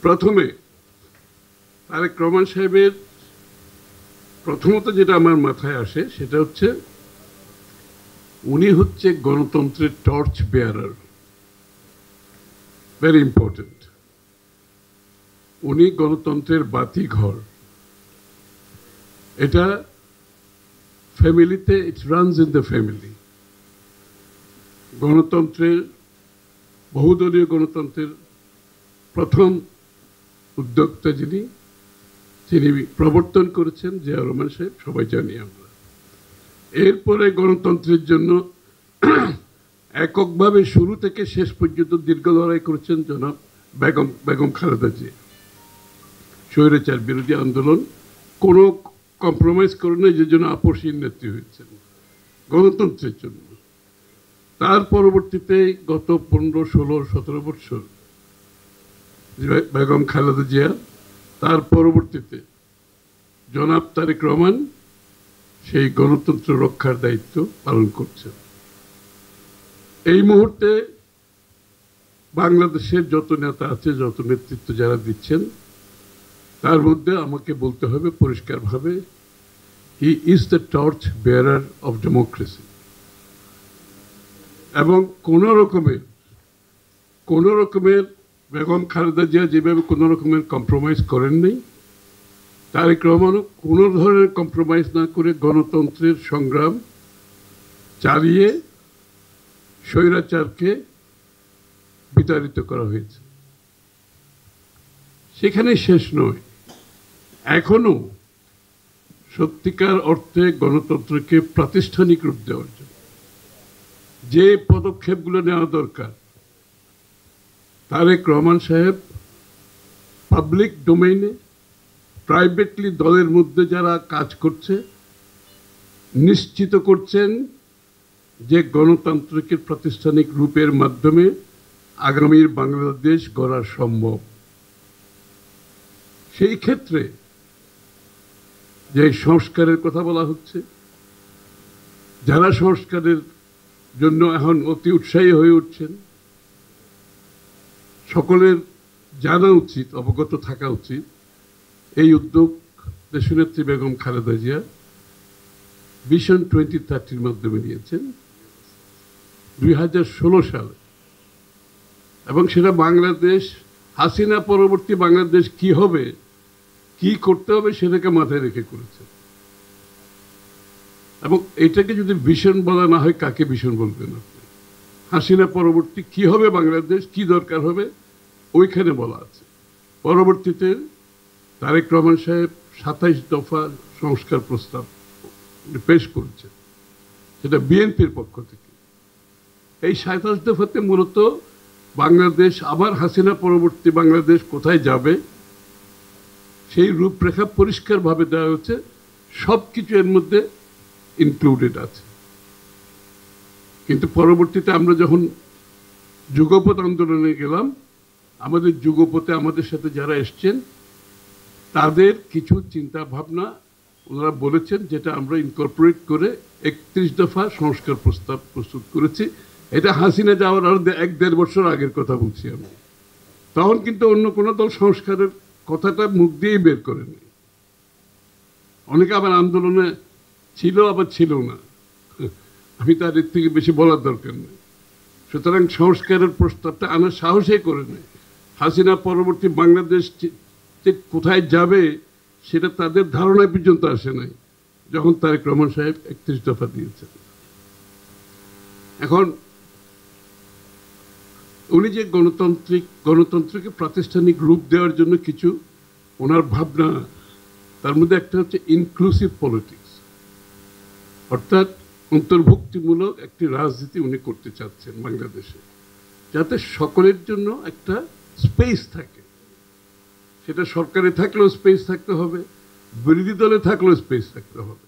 প্রথমে তারেক রহমান সাহেবের প্রথমত যেটা আমার মাথায় আসে সেটা হচ্ছে উনি হচ্ছে গণতন্ত্রের টর্চ বেয়ারার, ভেরি ইম্পর্টেন্ট। উনি গণতন্ত্রের বাতি ঘর। এটা ফ্যামিলিতে, ইট রানস ইন দ্য ফ্যামিলি। গণতন্ত্রের, বহুদলীয় গণতন্ত্রের প্রথম উদ্যোক্তা যিনি প্রবর্তন করেছেন জিয়া রহমান সাহেব, সবাই জানি আমরা। এরপরে গণতন্ত্রের জন্য এককভাবে শুরু থেকে শেষ পর্যন্ত দীর্ঘ লড়াই করেছেন জনাব বেগম খালেদা জিয়া। স্বৈরাচার বিরোধী আন্দোলন কোনো কম্প্রোমাইজ করে না, যে জন্য আপসহীন নেত্রী হয়েছেন গণতন্ত্রের জন্য। তার পরবর্তীতে গত 15, 16, 17 বছর বেগম খালেদা জিয়া, তার পরবর্তীতে জনাব তারেক রহমান সেই গণতন্ত্র রক্ষার দায়িত্ব পালন করছেন। এই মুহূর্তে বাংলাদেশের যত নেতা আছে, যত নেতৃত্ব যারা দিচ্ছেন, তার মধ্যে আমাকে বলতে হবে পরিষ্কারভাবে, he is the torch bearer of democracy. এবং কোনো রকমের বেগম খালেদা জিয়া যেভাবে কোনো রকমের কম্প্রোমাইজ করেননি, তারেক রহমানও কোনো ধরনের কম্প্রোমাইজ না করে গণতন্ত্রের সংগ্রাম চালিয়ে স্বৈরাচারকে বিতাড়িত করা হয়েছে। সেখানে শেষ নয়, এখনো সত্যিকার অর্থে গণতন্ত্রকে প্রাতিষ্ঠানিক রূপ দেওয়ার জন্য যে পদক্ষেপগুলো নেওয়া দরকার, তারেক রহমান সাহেব পাবলিক ডোমেইনে, প্রাইভেটলি দলের মধ্যে যারা কাজ করছে নিশ্চিত করছেন যে গণতন্ত্রকে প্রাতিষ্ঠানিক রূপের মাধ্যমে আগামীর বাংলাদেশ গড়া সম্ভব। সেই ক্ষেত্রে যে সংস্কারের কথা বলা হচ্ছে, যারা সংস্কারের জন্য এখন অতি উৎসাহী হয়ে উঠছেন, সকলের জানা উচিত, অবগত থাকা উচিত, এই উদ্যোগ দেশনেত্রী বেগম খালেদা জিয়া ভিশন 2030 মাধ্যমে নিয়েছেন 2016 সালে। এবং সেটা বাংলাদেশ, হাসিনা পরবর্তী বাংলাদেশ কি হবে, কি করতে হবে, সেটাকে মাথায় রেখে করেছে। এবং এটাকে যদি ভিশন বলা না হয়, কাকে ভিশন বলবেন আপনি? হাসিনা পরবর্তী কি হবে বাংলাদেশ, কি দরকার হবে, ওইখানে বলা আছে। পরবর্তীতে তারেক রহমান সাহেব 27 দফা সংস্কার প্রস্তাব পেশ করেছেন, সেটা বিএনপির পক্ষ থেকে। এই 27 দফাতে মূলত বাংলাদেশ, আবার হাসিনা পরবর্তী বাংলাদেশ কোথায় যাবে, সেই রূপরেখা পরিষ্কারভাবে দেওয়া হচ্ছে। সব কিছু এর মধ্যে ইনক্লুডেড আছে। কিন্তু পরবর্তীতে আমরা যখন যুগপৎ আন্দোলনে গেলাম, আমাদের যুগপথে আমাদের সাথে যারা এসছেন, তাদের কিছু চিন্তা ভাবনা ওনারা বলেছেন, যেটা আমরা ইনকর্পোরেট করে 31 দফা সংস্কার প্রস্তাব প্রস্তুত করেছি। এটা হাসিনা যাওয়ার আরো 1-1.5 বছর আগের কথা বলছি আমি। তখন কিন্তু অন্য কোনো দল সংস্কারের কথাটা মুখ দিয়েই বের করেনি। অনেকে আবার আন্দোলনে ছিল, আবার ছিল না, আমি তার এর থেকে বেশি বলার দরকার নেই। সুতরাং সংস্কারের প্রস্তাবটা আনার সাহসই করে নেই। হাসিনা পরবর্তী বাংলাদেশ কোথায় যাবে সেটা তাদের ধারণায় পর্যন্ত আসে নাই যখন তারেক রহমান সাহেব 31 দফা দিয়েছেন। এখন উনি যে গণতন্ত্রকে প্রাতিষ্ঠানিক রূপ দেওয়ার জন্য কিছু ওনার ভাবনা, তার মধ্যে একটা হচ্ছে ইনক্লুসিভ পলিটিক্স, অর্থাৎ অন্তর্ভুক্তিমূলক একটি রাজনীতি উনি করতে চাচ্ছেন বাংলাদেশে, যাতে সকলের জন্য একটা স্পেস থাকে। সেটা সরকারে থাকলেও স্পেস থাকতে হবে, বিরোধী দলে থাকলেও স্পেস থাকতে হবে।